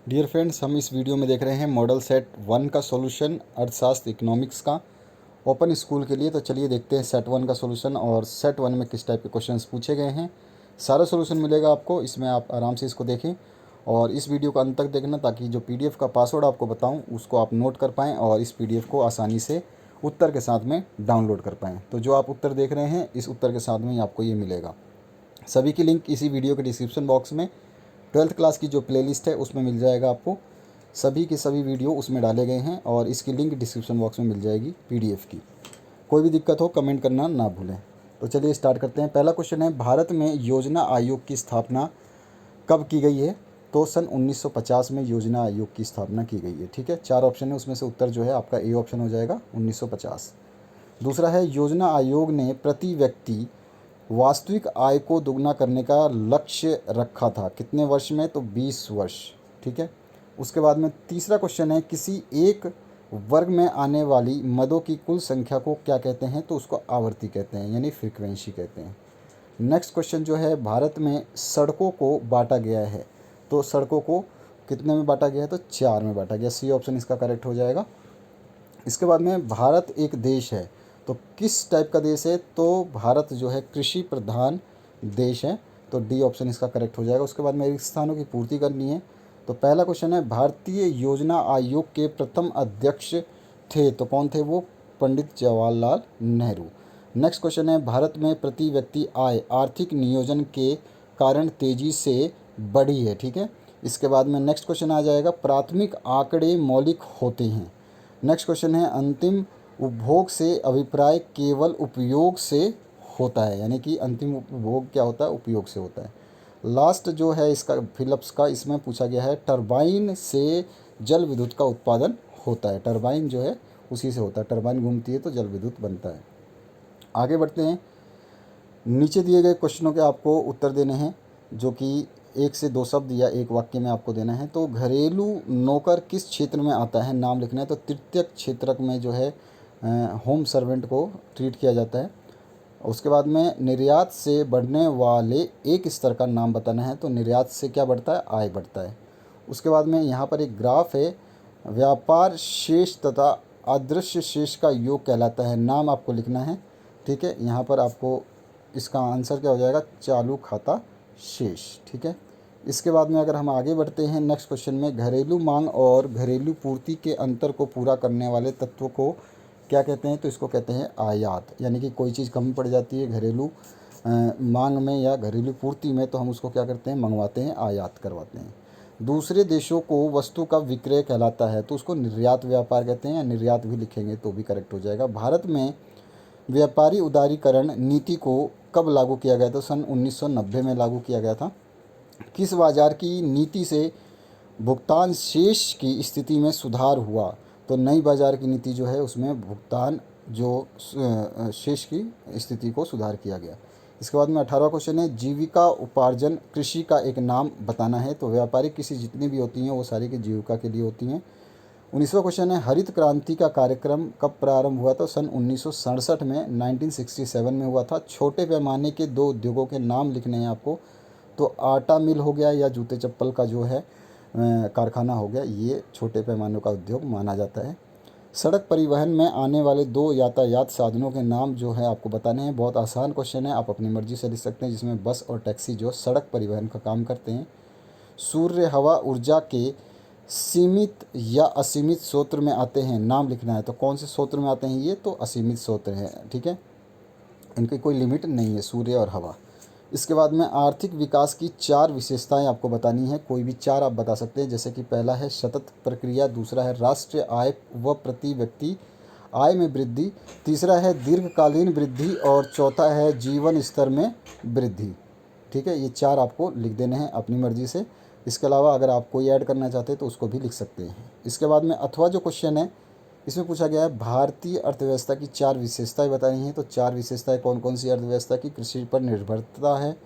Dear friends, हम इस video में देख रहे हैं मॉडल सेट 1 का सॉल्यूशन अर्थशास्त्र इकोनॉमिक्स का ओपन स्कूल के लिए। तो चलिए देखते हैं सेट 1 का सॉल्यूशन और सेट 1 में किस टाइप के क्वेश्चंस पूछे गए हैं। सारा सॉल्यूशन मिलेगा आपको इसमें, आप आराम से इसको देखें और इस वीडियो को अंत तक देखना ताकि जो पीडीएफ का पासवर्ड आपको बताऊं उसको आप नोट कर पाएँ और इस पीडीएफ को आसानी से उत्तर के साथ में डाउनलोड कर पाएँ। तो जो आप उत्तर देख रहे हैं इस उत्तर के साथ में ही आपको ये मिलेगा। सभी की लिंक इसी वीडियो के डिस्क्रिप्शन बॉक्स में 12th क्लास की जो प्लेलिस्ट है उसमें मिल जाएगा आपको। सभी के सभी वीडियो उसमें डाले गए हैं और इसकी लिंक डिस्क्रिप्शन बॉक्स में मिल जाएगी पीडीएफ की। कोई भी दिक्कत हो कमेंट करना ना भूलें। तो चलिए स्टार्ट करते हैं। पहला क्वेश्चन है, भारत में योजना आयोग की स्थापना कब की गई है? तो सन 1950 में योजना आयोग की स्थापना की गई है। ठीक है, 4 ऑप्शन है, उसमें से उत्तर जो है आपका ए ऑप्शन हो जाएगा 1950। दूसरा है, योजना आयोग ने प्रति व्यक्ति वास्तविक आय को दोगुना करने का लक्ष्य रखा था, कितने वर्ष में? तो 20 वर्ष। ठीक है, उसके बाद में तीसरा क्वेश्चन है, किसी एक वर्ग में आने वाली मदों की कुल संख्या को क्या कहते हैं? तो उसको आवर्ती कहते हैं, यानी फ्रीक्वेंसी कहते हैं। नेक्स्ट क्वेश्चन जो है, भारत में सड़कों को बांटा गया है, तो सड़कों को कितने में बांटा गया है? तो 4 में बांटा गया। सी ऑप्शन इसका करेक्ट हो जाएगा। इसके बाद में भारत एक देश है, तो किस टाइप का देश है? तो भारत जो है कृषि प्रधान देश है, तो डी ऑप्शन इसका करेक्ट हो जाएगा। उसके बाद में रिक्त स्थानों की पूर्ति करनी है। तो पहला क्वेश्चन है, भारतीय योजना आयोग के प्रथम अध्यक्ष थे, तो कौन थे वो? पंडित जवाहरलाल नेहरू। नेक्स्ट क्वेश्चन है, भारत में प्रति व्यक्ति आय आर्थिक नियोजन के कारण तेजी से बढ़ी है। ठीक है, इसके बाद में नेक्स्ट क्वेश्चन आ जाएगा, प्राथमिक आंकड़े मौलिक होते हैं। नेक्स्ट क्वेश्चन है, अंतिम उपभोग से अभिप्राय केवल उपयोग से होता है, यानी कि अंतिम उपभोग क्या होता है? उपयोग से होता है। लास्ट जो है इसका फिलिप्स का, इसमें पूछा गया है, टरबाइन से जल विद्युत का उत्पादन होता है। टरबाइन जो है उसी से होता है, टरबाइन घूमती है तो जल विद्युत बनता है। आगे बढ़ते हैं। नीचे दिए गए क्वेश्चनों के आपको उत्तर देने हैं, जो कि 1 से 2 शब्द या एक वाक्य में आपको देना है। तो घरेलू नौकर किस क्षेत्र में आता है? नाम लिखना है। तो तृतीयक क्षेत्रक में जो है होम सर्वेंट को ट्रीट किया जाता है। उसके बाद में निर्यात से बढ़ने वाले एक स्तर का नाम बताना है। तो निर्यात से क्या बढ़ता है? आय बढ़ता है। उसके बाद में यहाँ पर एक ग्राफ है, व्यापार शेष तथा अदृश्य शेष का योग कहलाता है, नाम आपको लिखना है। ठीक है, यहाँ पर आपको इसका आंसर क्या हो जाएगा? चालू खाता शेष। ठीक है, इसके बाद में अगर हम आगे बढ़ते हैं नेक्स्ट क्वेश्चन में, घरेलू मांग और घरेलू पूर्ति के अंतर को पूरा करने वाले तत्व को क्या कहते हैं? तो इसको कहते हैं आयात, यानी कि कोई चीज़ कमी पड़ जाती है घरेलू मांग में या घरेलू पूर्ति में, तो हम उसको क्या करते हैं? मंगवाते हैं, आयात करवाते हैं। दूसरे देशों को वस्तु का विक्रय कहलाता है, तो उसको निर्यात व्यापार कहते हैं, या निर्यात भी लिखेंगे तो भी करेक्ट हो जाएगा। भारत में व्यापारी उदारीकरण नीति को कब लागू किया गया? तो सन 1990 में लागू किया गया था। किस बाजार की नीति से भुगतान शेष की स्थिति में सुधार हुआ? तो नई बाजार की नीति जो है उसमें भुगतान जो शेष की स्थिति को सुधार किया गया। इसके बाद में 18वां क्वेश्चन है, जीविका उपार्जन कृषि का एक नाम बताना है। तो व्यापारिक कृषि जितनी भी होती हैं वो सारी की जीविका के लिए होती हैं। 19वां क्वेश्चन है, हरित क्रांति का कार्यक्रम कब प्रारंभ हुआ? तो सन 1967 में 1967 में हुआ था। छोटे पैमाने के 2 उद्योगों के नाम लिखने हैं आपको। तो आटा मिल हो गया या जूते चप्पल का जो है कारखाना हो गया, ये छोटे पैमाने का उद्योग माना जाता है। सड़क परिवहन में आने वाले 2 यातायात साधनों के नाम जो है आपको बताने हैं। बहुत आसान क्वेश्चन है, आप अपनी मर्जी से लिख सकते हैं, जिसमें बस और टैक्सी जो सड़क परिवहन का काम करते हैं। सूर्य हवा ऊर्जा के सीमित या असीमित स्रोत में आते हैं, नाम लिखना है। तो कौन से स्रोत में आते हैं ये? तो असीमित स्रोत हैं। ठीक है, इनकी कोई लिमिट नहीं है, सूर्य और हवा। इसके बाद में आर्थिक विकास की 4 विशेषताएं आपको बतानी है, कोई भी 4 आप बता सकते हैं। जैसे कि पहला है सतत प्रक्रिया, दूसरा है राष्ट्रीय आय व प्रति व्यक्ति आय में वृद्धि, तीसरा है दीर्घकालीन वृद्धि और चौथा है जीवन स्तर में वृद्धि। ठीक है, ये 4 आपको लिख देने हैं अपनी मर्ज़ी से। इसके अलावा अगर आप कोई ऐड करना चाहते हैं तो उसको भी लिख सकते हैं। इसके बाद में अथवा जो क्वेश्चन है इसमें पूछा गया है, भारतीय अर्थव्यवस्था की 4 विशेषताएं बतानी हैं। तो 4 विशेषताएं कौन कौन सी? अर्थव्यवस्था की कृषि पर निर्भरता है,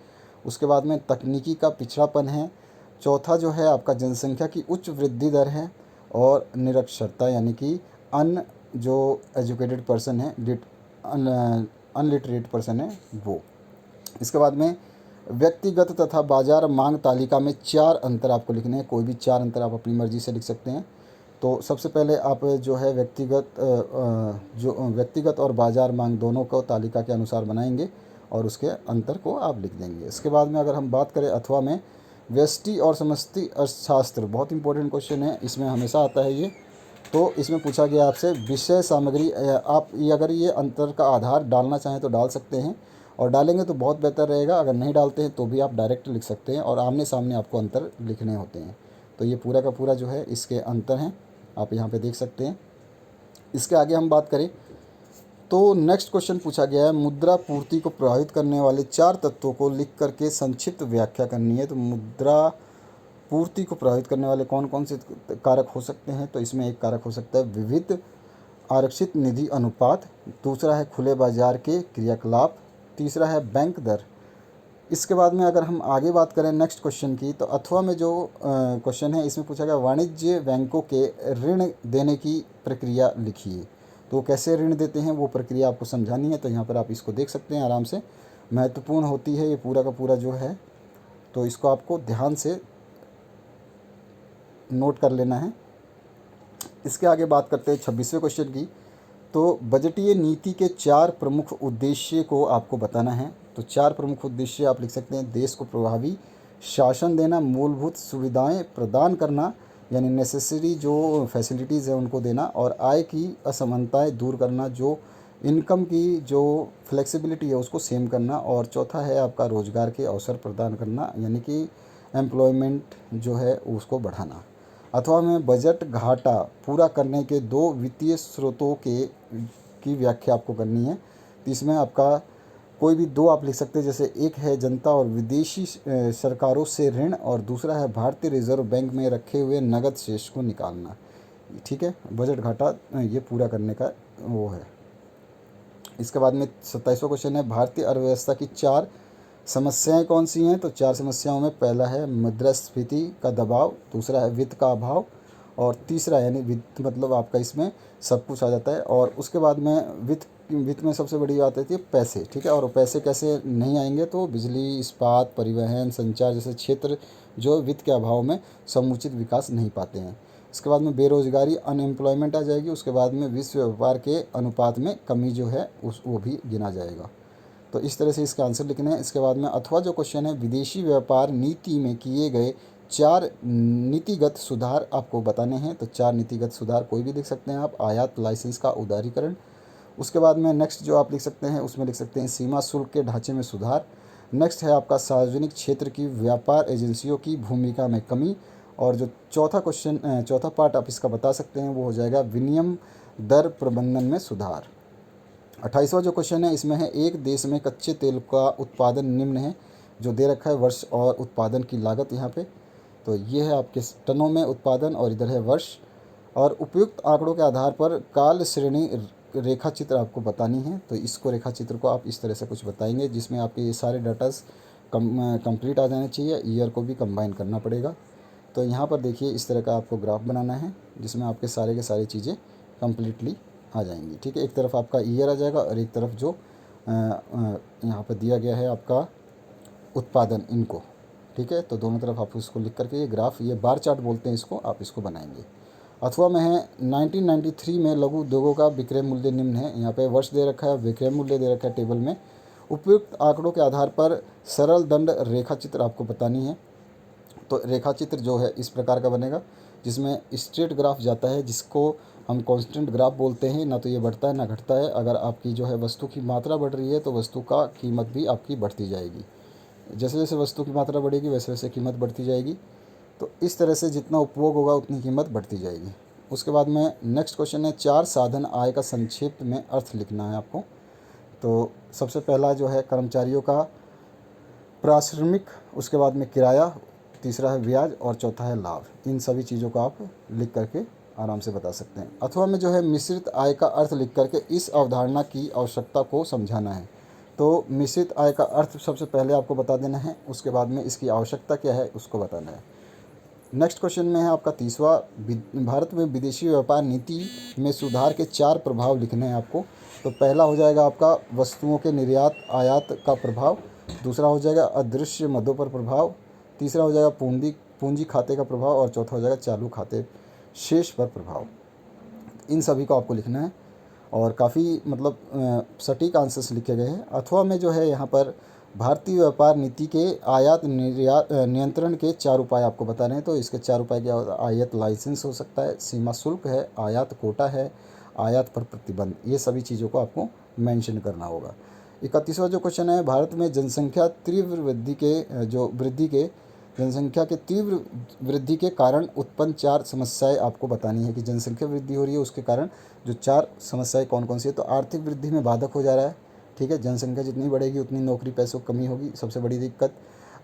उसके बाद में तकनीकी का पिछड़ापन है, चौथा जो है आपका जनसंख्या की उच्च वृद्धि दर है, और निरक्षरता यानी कि अन जो एजुकेटेड पर्सन है, अनलिटरेट पर्सन है वो। इसके बाद में व्यक्तिगत तथा बाजार मांग तालिका में 4 अंतर आपको लिखने हैं, कोई भी 4 अंतर आप अपनी मर्जी से लिख सकते हैं। तो सबसे पहले आप जो है व्यक्तिगत और बाजार मांग दोनों को तालिका के अनुसार बनाएंगे और उसके अंतर को आप लिख देंगे। इसके बाद में अगर हम बात करें अथवा में व्यष्टि और समष्टि अर्थशास्त्र, बहुत इंपॉर्टेंट क्वेश्चन है, इसमें हमेशा आता है ये। तो इसमें पूछा गया आपसे विषय सामग्री, आप ये अगर ये अंतर का आधार डालना चाहें तो डाल सकते हैं, और डालेंगे तो बहुत बेहतर रहेगा। अगर नहीं डालते हैं तो भी आप डायरेक्ट लिख सकते हैं, और आमने सामने आपको अंतर लिखने होते हैं। तो ये पूरा का पूरा जो है इसके अंतर हैं, आप यहाँ पे देख सकते हैं। इसके आगे हम बात करें तो नेक्स्ट क्वेश्चन पूछा गया है, मुद्रा पूर्ति को प्रभावित करने वाले 4 तत्वों को लिख करके संक्षिप्त व्याख्या करनी है। तो मुद्रा पूर्ति को प्रभावित करने वाले कौन कौन से कारक हो सकते हैं? तो इसमें एक कारक हो सकता है विविध आरक्षित निधि अनुपात, दूसरा है खुले बाजार के क्रियाकलाप, तीसरा है बैंक दर। इसके बाद में अगर हम आगे बात करें नेक्स्ट क्वेश्चन की, तो अथवा में जो क्वेश्चन है इसमें पूछा गया वाणिज्य बैंकों के ऋण देने की प्रक्रिया लिखिए। तो कैसे ऋण देते हैं वो प्रक्रिया आपको समझानी है। तो यहाँ पर आप इसको देख सकते हैं आराम से, महत्वपूर्ण होती है ये पूरा का पूरा जो है, तो इसको आपको ध्यान से नोट कर लेना है। इसके आगे बात करते हैं 26वें क्वेश्चन की। तो बजटीय नीति के 4 प्रमुख उद्देश्य को आपको बताना है। तो 4 प्रमुख उद्देश्य आप लिख सकते हैं, देश को प्रभावी शासन देना, मूलभूत सुविधाएं प्रदान करना यानी नेसेसरी जो फैसिलिटीज़ है उनको देना, और आय की असमानताएं दूर करना, जो इनकम की जो फ्लेक्सिबिलिटी है उसको सेम करना, और चौथा है आपका रोज़गार के अवसर प्रदान करना यानी कि एम्प्लॉयमेंट जो है उसको बढ़ाना। अथवा में बजट घाटा पूरा करने के 2 वित्तीय स्रोतों की व्याख्या आपको करनी है। तो इसमें आपका कोई भी 2 आप लिख सकते हैं, जैसे एक है जनता और विदेशी सरकारों से ऋण, और दूसरा है भारतीय रिजर्व बैंक में रखे हुए नगद शेष को निकालना। ठीक है, बजट घाटा ये पूरा करने का वो है। इसके बाद में 27वां क्वेश्चन है, भारतीय अर्थव्यवस्था की 4 समस्याएं कौन सी हैं? तो 4 समस्याओं में पहला है मुद्रास्फीति का दबाव, दूसरा है वित्त का अभाव, और तीसरा यानी वित्त मतलब आपका इसमें सब कुछ आ जाता है, और उसके बाद में वित्त में सबसे बड़ी बात आती है पैसे। ठीक है, और पैसे कैसे नहीं आएंगे? तो बिजली, इस्पात, परिवहन, संचार जैसे क्षेत्र जो वित्त के अभाव में समुचित विकास नहीं पाते हैं। इसके बाद में बेरोजगारी, अनएम्प्लॉयमेंट आ जाएगी। उसके बाद में विश्व व्यापार के अनुपात में कमी जो है वो भी गिना जाएगा। तो इस तरह से इसका आंसर लिखना है। इसके बाद में अथवा जो क्वेश्चन है, विदेशी व्यापार नीति में किए गए 4 नीतिगत सुधार आपको बताने हैं। तो 4 नीतिगत सुधार कोई भी लिख सकते हैं आप, आयात लाइसेंस का उदारीकरण। उसके बाद में नेक्स्ट जो आप लिख सकते हैं उसमें लिख सकते हैं सीमा शुल्क के ढांचे में सुधार। नेक्स्ट है आपका सार्वजनिक क्षेत्र की व्यापार एजेंसियों की भूमिका में कमी। और जो चौथा पार्ट आप इसका बता सकते हैं वो हो जाएगा विनिमय दर प्रबंधन में सुधार। 28वां जो क्वेश्चन है इसमें है, एक देश में कच्चे तेल का उत्पादन निम्न है, जो दे रखा है वर्ष और उत्पादन की लागत यहाँ पे। तो ये है आपके टनों में उत्पादन और इधर है वर्ष, और उपयुक्त आंकड़ों के आधार पर काल श्रेणी रेखा चित्र आपको बतानी है। तो इसको रेखा चित्र को आप इस तरह से कुछ बताएंगे जिसमें आपके ये सारे डाटास कंप्लीट आ जाने चाहिए, ईयर को भी कंबाइन करना पड़ेगा। तो यहाँ पर देखिए इस तरह का आपको ग्राफ बनाना है जिसमें आपके सारे के सारी चीज़ें कम्प्लीटली आ जाएंगी। ठीक है, एक तरफ आपका ईयर आ जाएगा और एक तरफ जो यहाँ पर दिया गया है आपका उत्पादन इनको। ठीक है, तो दोनों तरफ आप इसको लिख करके ये ग्राफ, ये बार चार्ट बोलते हैं इसको, आप इसको बनाएंगे। अथवा में है 1993 में लघु उद्योगों का विक्रय मूल्य निम्न है। यहाँ पे वर्ष दे रखा है, विक्रय मूल्य दे रखा है टेबल में। उपयुक्त आंकड़ों के आधार पर सरल दंड रेखा चित्र आपको बतानी है। तो रेखा चित्र जो है इस प्रकार का बनेगा जिसमें स्ट्रेट ग्राफ जाता है, जिसको हम कांस्टेंट ग्राफ बोलते हैं। ना तो ये बढ़ता है ना घटता है। अगर आपकी जो है वस्तु की मात्रा बढ़ रही है तो वस्तु का कीमत भी आपकी बढ़ती जाएगी। जैसे जैसे वस्तु की मात्रा बढ़ेगी वैसे वैसे कीमत बढ़ती जाएगी। तो इस तरह से जितना उपभोग होगा उतनी कीमत बढ़ती जाएगी। उसके बाद में नेक्स्ट क्वेश्चन है, 4 साधन आय का संक्षेप में अर्थ लिखना है आपको। तो सबसे पहला जो है कर्मचारियों का पारिश्रमिक, उसके बाद में किराया, तीसरा है ब्याज, और चौथा है लाभ। इन सभी चीज़ों को आप लिख करके आराम से बता सकते हैं। अथवा में जो है मिश्रित आय का अर्थ लिख करके इस अवधारणा की आवश्यकता को समझाना है। तो मिश्रित आय का अर्थ सबसे पहले आपको बता देना है, उसके बाद में इसकी आवश्यकता क्या है उसको बताना है। नेक्स्ट क्वेश्चन में है आपका 30वां, भारत में विदेशी व्यापार नीति में सुधार के 4 प्रभाव लिखने हैं आपको। तो पहला हो जाएगा आपका वस्तुओं के निर्यात आयात का प्रभाव, दूसरा हो जाएगा अदृश्य मदों पर प्रभाव, तीसरा हो जाएगा पूंजी पूंजी खाते का प्रभाव, और चौथा हो जाएगा चालू खाते शेष पर प्रभाव। इन सभी को आपको लिखना है और काफ़ी मतलब सटीक आंसर्स लिखे गए हैं। अथवा में जो है यहाँ पर भारतीय व्यापार नीति के आयात निर्यात नियंत्रण के 4 उपाय आपको बताने हैं। तो इसके 4 उपाय क्या होता है? आयात लाइसेंस हो सकता है, सीमा शुल्क है, आयात कोटा है, आयात पर प्रतिबंध। ये सभी चीज़ों को आपको मेंशन करना होगा। 31वां जो क्वेश्चन है, भारत में जनसंख्या के तीव्र वृद्धि के कारण उत्पन्न 4 समस्याएं आपको बतानी है कि जनसंख्या वृद्धि हो रही है, उसके कारण जो 4 समस्याएं कौन कौन सी है। तो आर्थिक वृद्धि में बाधक हो जा रहा है, ठीक है। जनसंख्या जितनी बढ़ेगी उतनी नौकरी पैसों की कमी होगी, सबसे बड़ी दिक्कत।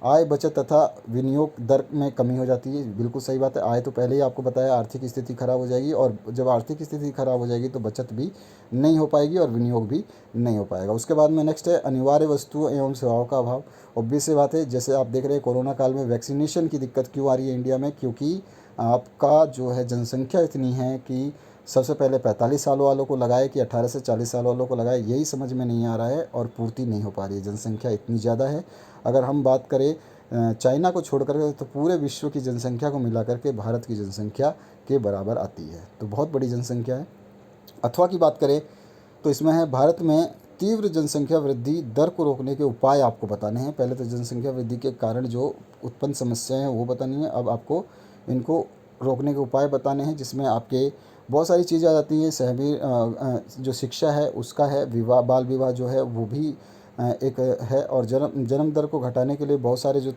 आय बचत तथा विनियोग दर में कमी हो जाती है, बिल्कुल सही बात है। आय तो पहले ही आपको बताया, आर्थिक स्थिति खराब हो जाएगी, और जब आर्थिक स्थिति खराब हो जाएगी तो बचत भी नहीं हो पाएगी और विनियोग भी नहीं हो पाएगा। उसके बाद में नेक्स्ट है अनिवार्य वस्तुओं एवं सेवाओं का अभाव। ऑब्वियस सी बात है, जैसे आप देख रहे हैं कोरोना काल में वैक्सीनेशन की दिक्कत क्यों आ रही है इंडिया में, क्योंकि आपका जो है जनसंख्या इतनी है कि सबसे पहले 45 साल वालों को लगाए कि 18 से 40 साल वालों को लगाए, यही समझ में नहीं आ रहा है और पूर्ति नहीं हो पा रही है। जनसंख्या इतनी ज़्यादा है, अगर हम बात करें चाइना को छोड़ कर तो पूरे विश्व की जनसंख्या को मिला करके भारत की जनसंख्या के बराबर आती है, तो बहुत बड़ी जनसंख्या है। अथवा की बात करें तो इसमें है भारत में तीव्र जनसंख्या वृद्धि दर को रोकने के उपाय आपको बताने हैं। पहले तो जनसंख्या वृद्धि के कारण जो उत्पन्न समस्याएं हैं वो बतानी है, अब आपको इनको रोकने के उपाय बताने हैं, जिसमें आपके बहुत सारी चीज़ें आ जाती हैं। सहमी जो शिक्षा है उसका है, विवाह बाल विवाह जो है वो भी एक है, और जन्म दर को घटाने के लिए बहुत सारे जो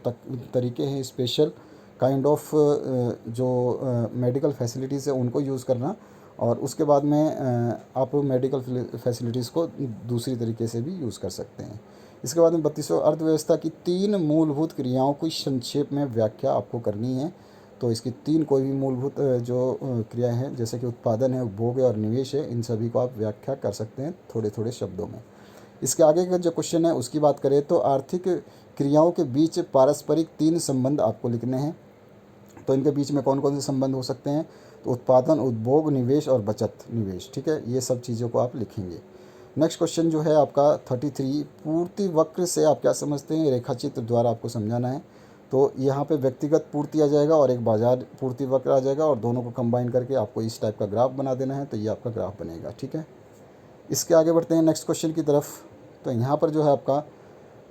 तरीके हैं, स्पेशल काइंड ऑफ जो मेडिकल फैसिलिटीज़ है उनको यूज़ करना, और उसके बाद में आप मेडिकल फैसिलिटीज़ को दूसरी तरीके से भी यूज़ कर सकते हैं। इसके बाद में 32वां अर्थव्यवस्था की 3 मूलभूत क्रियाओं की संक्षेप में व्याख्या आपको करनी है। तो इसकी 3 कोई भी मूलभूत जो क्रियाएं हैं, जैसे कि उत्पादन है, उपभोग है और निवेश है, इन सभी को आप व्याख्या कर सकते हैं थोड़े थोड़े शब्दों में। इसके आगे का जो क्वेश्चन है उसकी बात करें तो आर्थिक क्रियाओं के बीच पारस्परिक 3 संबंध आपको लिखने हैं। तो इनके बीच में कौन कौन से संबंध हो सकते हैं? तो उत्पादन, उपभोग, निवेश और बचत निवेश, ठीक है। ये सब चीज़ों को आप लिखेंगे। नेक्स्ट क्वेश्चन जो है आपका 33, पूर्ति वक्र से आप क्या समझते हैं? रेखाचित्र द्वारा आपको समझाना है। तो यहाँ पे व्यक्तिगत पूर्ति आ जाएगा और एक बाजार पूर्ति वक्र आ जाएगा, और दोनों को कंबाइन करके आपको इस टाइप का ग्राफ बना देना है, तो ये आपका ग्राफ बनेगा, ठीक है। इसके आगे बढ़ते हैं नेक्स्ट क्वेश्चन की तरफ। तो यहाँ पर जो है आपका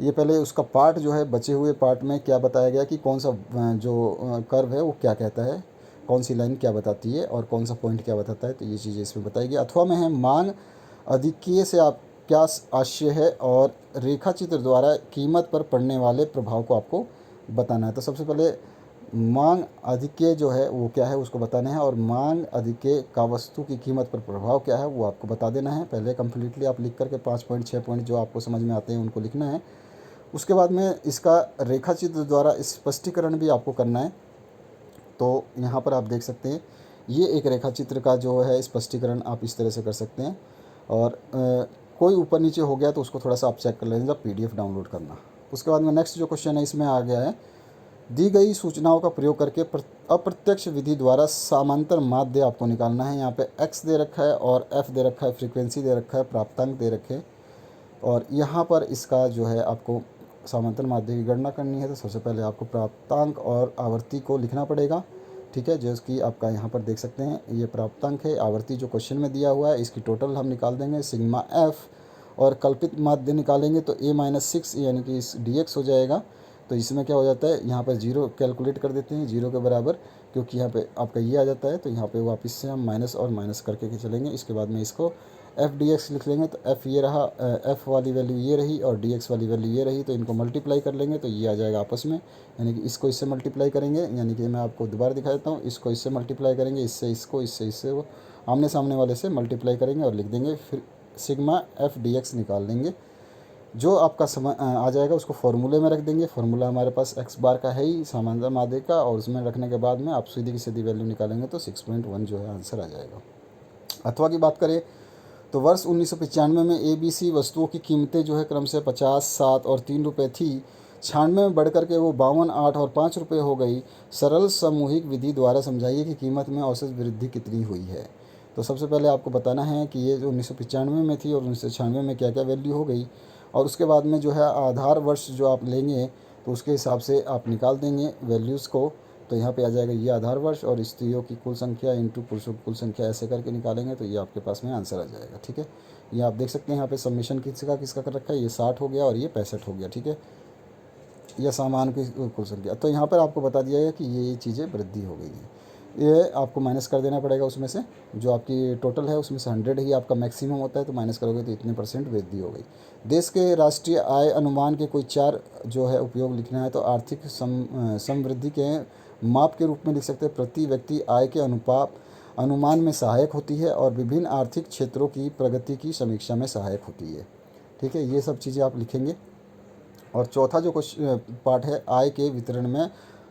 ये पहले उसका पार्ट जो है, बचे हुए पार्ट में क्या बताया गया कि कौन सा जो कर्व है वो क्या कहता है, कौन सी लाइन क्या बताती है और कौन सा पॉइंट क्या बताता है, तो ये चीज़ें इसमें बताई गई। अथवा में है मांग अधिक्य से आप क्या आशय है, और रेखा चित्र द्वारा कीमत पर पड़ने वाले प्रभाव को आपको बताना है। तो सबसे पहले मांग अधिक्य जो है वो क्या है उसको बताना है, और मांग अधिक्य का वस्तु की कीमत पर प्रभाव क्या है वो आपको बता देना है। पहले कम्प्लीटली आप लिख करके 5 पॉइंट 6 पॉइंट जो आपको समझ में आते हैं उनको लिखना है। उसके बाद में इसका रेखा चित्र द्वारा स्पष्टीकरण भी आपको करना है। तो यहाँ पर आप देख सकते हैं ये एक रेखा चित्र का जो है स्पष्टीकरण आप इस तरह से कर सकते हैं, और कोई ऊपर नीचे हो गया तो उसको थोड़ा सा आप चेक कर लेंगे जब PDF डाउनलोड करना। उसके बाद में नेक्स्ट जो क्वेश्चन है इसमें आ गया है, दी गई सूचनाओं का प्रयोग करके अप्रत्यक्ष विधि द्वारा समांतर माध्य आपको निकालना है। यहाँ पे x दे रखा है और f दे रखा है, फ्रीक्वेंसी दे रखा है, प्राप्तांक दे रखे, और यहाँ पर इसका जो है आपको समांतर माध्य की गणना करनी है। तो सबसे पहले आपको प्राप्तांक और आवर्ती को लिखना पड़ेगा, ठीक है। जैसे कि आपका यहाँ पर देख सकते हैं ये प्राप्तांक है, आवर्ती जो क्वेश्चन में दिया हुआ है इसकी टोटल हम निकाल देंगे सिग्मा f, और कल्पित माध्य निकालेंगे तो a-6 यानी कि इस dx हो जाएगा। तो इसमें क्या हो जाता है, यहाँ पर 0 कैलकुलेट कर देते हैं 0 के बराबर, क्योंकि यहाँ पे आपका ये आ जाता है, तो यहाँ पे वापस से हम माइनस और माइनस करके चलेंगे। इसके बाद में इसको f/dx लिख लेंगे, तो f ये रहा, f वाली वैल्यू ये रही और dx वाली वैल्यू ये रही, तो इनको मल्टीप्लाई कर लेंगे तो ये आ जाएगा आपस में, यानी कि इसको इससे मल्टीप्लाई करेंगे, यानी कि मैं आपको दोबारा दिखा देता हूँ, इसको इससे मल्टीप्लाई करेंगे, इससे इसको, इससे वो आमने सामने वाले से मल्टीप्लाई करेंगे और लिख देंगे, फिर सिग्मा f/dx निकाल लेंगे। जो आपका आ जाएगा उसको फॉर्मूले में रख देंगे। फार्मूला हमारे पास x बार का है ही समांतर माध्य का, और उसमें रखने के बाद में आप सीधी की सीधी वैल्यू निकालेंगे तो 6.1 जो है आंसर आ जाएगा। अथवा की बात करें तो वर्ष 1995 में ABC वस्तुओं की कीमतें जो है क्रम से 50, 7 और 3 रुपये थी। 96 में बढ़ कर के वो 52, 8 और 5 रुपये हो गई। सरल सामूहिक विधि द्वारा समझाइए कि कीमत में औसत वृद्धि कितनी हुई है। तो सबसे पहले आपको बताना है कि ये जो 1995 में थी और 1996 में क्या क्या वैल्यू हो गई, और उसके बाद में जो है आधार वर्ष जो आप लेंगे तो उसके हिसाब से आप निकाल देंगे वैल्यूज़ को। तो यहाँ पे आ जाएगा ये आधार वर्ष और स्त्रियों की कुल संख्या इंटू पुरुषों की कुल संख्या, ऐसे करके निकालेंगे तो ये आपके पास में आंसर आ जाएगा। ठीक है, ये आप देख सकते हैं यहाँ पे सबमिशन किसका किसका कर रखा है, ये 60 हो गया और ये 65 हो गया। ठीक है, यह सामान की कुल संख्या। तो यहाँ पर आपको बता दिया गया कि ये चीज़ें वृद्धि हो गई हैं। ये आपको माइनस कर देना पड़ेगा उसमें से, जो आपकी टोटल है उसमें से 100 ही आपका मैक्सिमम होता है, तो माइनस करोगे तो इतने % वृद्धि हो गई। देश के राष्ट्रीय आय अनुमान के कोई 4 जो है उपयोग लिखना है तो आर्थिक समृद्धि के माप के रूप में लिख सकते हैं। प्रति व्यक्ति आय के अनुमान में सहायक होती है और विभिन्न आर्थिक क्षेत्रों की प्रगति की समीक्षा में सहायक होती है। ठीक है, ये सब चीज़ें आप लिखेंगे। और चौथा जो पार्ट है, आय के वितरण में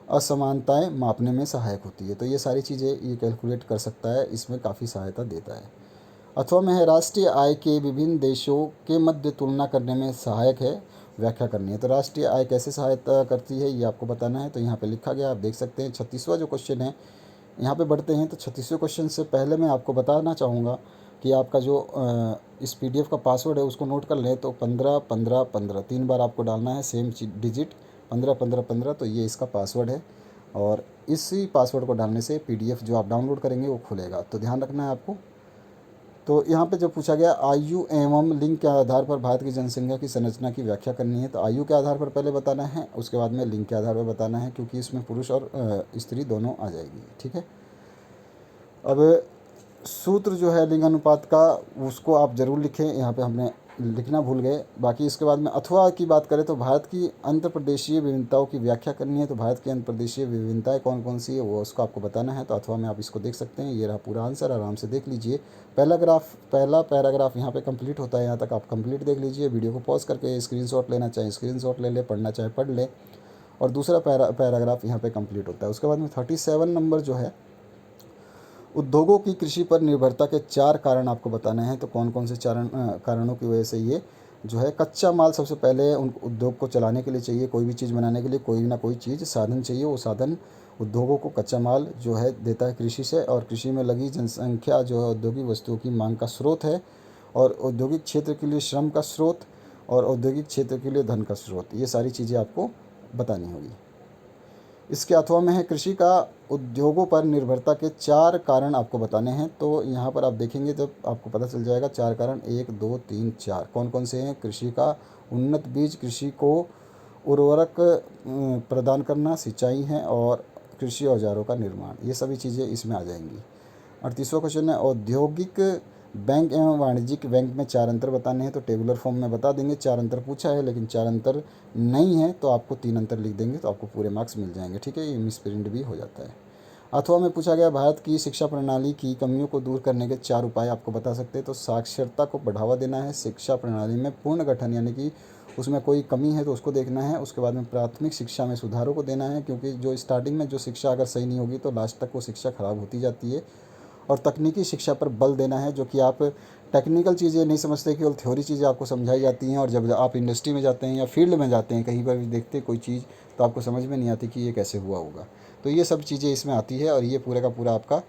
असमानताएं मापने में सहायक होती है। तो ये सारी चीज़ें ये कैलकुलेट कर सकता है, इसमें काफ़ी सहायता देता है। अथवा में है राष्ट्रीय आय के विभिन्न देशों के मध्य तुलना करने में सहायक है, व्याख्या करनी है। तो राष्ट्रीय आय कैसे सहायता करती है ये आपको बताना है। तो यहाँ पे लिखा गया, आप देख सकते हैं 36वां जो क्वेश्चन है, यहाँ पे बढ़ते हैं। तो 36वें क्वेश्चन से पहले मैं आपको बताना चाहूँगा कि आपका जो इस PDF का पासवर्ड है उसको नोट कर लें। तो 15 15 15 3 बार आपको डालना है, सेम डिजिट 15 15 15। तो ये इसका पासवर्ड है और इसी पासवर्ड को डालने से PDF जो आप डाउनलोड करेंगे वो खुलेगा। तो ध्यान रखना है आपको। तो यहाँ पे जो पूछा गया, आयु एवं लिंग के आधार पर भारत की जनसंख्या की संरचना की व्याख्या करनी है। तो आयु के आधार पर पहले बताना है, उसके बाद में लिंग के आधार पर बताना है, क्योंकि इसमें पुरुष और स्त्री दोनों आ जाएगी। ठीक है, अब सूत्र जो है लिंग अनुपात का उसको आप ज़रूर लिखें, यहाँ पे हमने लिखना भूल गए। बाकी इसके बाद में अथवा की बात करें तो भारत की अंतर्प्रदेशीय विभिन्नताओं की व्याख्या करनी है। तो भारत की अंतर्प्रदेशीय विभिन्नताएं कौन कौन सी है वो उसको आपको बताना है। तो अथवा में आप इसको देख सकते हैं, ये रहा पूरा आंसर, आराम से देख लीजिए। पहला पैराग्राफ यहाँ पे कंप्लीट होता है, यहाँ तक आप कंप्लीट देख लीजिए। वीडियो को पॉज करके स्क्रीनशॉट लेना चाहे स्क्रीनशॉट ले ले, पढ़ना चाहे पढ़ ले। और दूसरा पैराग्राफ यहाँ पे कंप्लीट होता है। उसके बाद में 37 नंबर जो है, उद्योगों की कृषि पर निर्भरता के 4 कारण आपको बताने हैं। तो कौन कौन से कारणों की वजह से ये जो है, कच्चा माल सबसे पहले उन उद्योग को चलाने के लिए चाहिए। कोई भी चीज़ बनाने के लिए कोई ना कोई चीज़ साधन चाहिए, वो साधन उद्योगों को कच्चा माल जो है देता है कृषि से। और कृषि में लगी जनसंख्या जो है औद्योगिक वस्तुओं की मांग का स्रोत है, और औद्योगिक क्षेत्र के लिए श्रम का स्रोत, और औद्योगिक क्षेत्र के लिए धन का स्रोत। ये सारी चीज़ें आपको बतानी होगी। इसके अथवा में है, कृषि का उद्योगों पर निर्भरता के 4 कारण आपको बताने हैं। तो यहाँ पर आप देखेंगे तो आपको पता चल जाएगा 4 कारण, 1 2 3 4 कौन कौन से हैं। कृषि का उन्नत बीज, कृषि को उर्वरक प्रदान करना, सिंचाई है, और कृषि औजारों का निर्माण। ये सभी चीज़ें इसमें आ जाएंगी। 38वां क्वेश्चन है, औद्योगिक बैंक एवं वाणिज्यिक बैंक में 4 अंतर बताने हैं। तो टेबुलर फॉर्म में बता देंगे। 4 अंतर पूछा है, लेकिन 4 अंतर नहीं है तो आपको 3 अंतर लिख देंगे तो आपको पूरे मार्क्स मिल जाएंगे। ठीक है, ये मिस प्रिंट भी हो जाता है। अथवा में पूछा गया, भारत की शिक्षा प्रणाली की कमियों को दूर करने के 4 उपाय आपको बता सकते हैं। तो साक्षरता को बढ़ावा देना है, शिक्षा प्रणाली में पूर्ण गठन यानी कि उसमें कोई कमी है तो उसको देखना है। उसके बाद में प्राथमिक शिक्षा में सुधारों को देना है, क्योंकि जो स्टार्टिंग में जो शिक्षा अगर सही नहीं होगी तो लास्ट तक वो शिक्षा ख़राब होती जाती है। और तकनीकी शिक्षा पर बल देना है, जो कि आप टेक्निकल चीज़ें नहीं समझते, केवल थ्योरी चीज़ें आपको समझाई जाती हैं। और जब आप इंडस्ट्री में जाते हैं या फील्ड में जाते हैं, कहीं पर भी देखते हैं कोई चीज़ तो आपको समझ में नहीं आती कि ये कैसे हुआ होगा। तो ये सब चीज़ें इसमें आती है। और ये पूरा का पूरा आपका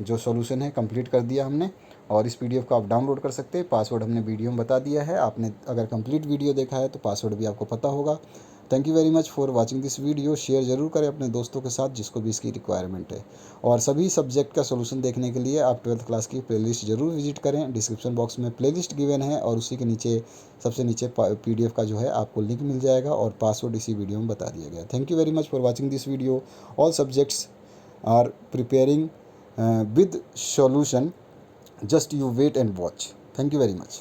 जो सॉल्यूशन है कंप्लीट कर दिया हमने। और इस PDF को आप डाउनलोड कर सकते हैं। पासवर्ड हमने वीडियो में बता दिया है। आपने अगर कंप्लीट वीडियो देखा है तो पासवर्ड भी आपको पता होगा। Thank you very much for watching this video. Share ज़रूर करें अपने दोस्तों के साथ जिसको भी इसकी रिक्वायरमेंट है। और सभी सब्जेक्ट का सॉल्यूशन देखने के लिए आप 12th क्लास की प्लेलिस्ट ज़रूर विजिट करें। डिस्क्रिप्शन बॉक्स में प्लेलिस्ट गिवन है और उसी के नीचे सबसे नीचे PDF का जो है आपको लिंक मिल जाएगा और पासवर्ड इसी वीडियो में बता दिया गया। Thank you very much for watching this video. All subjects are preparing with solution, just you wait and watch. Thank you very much.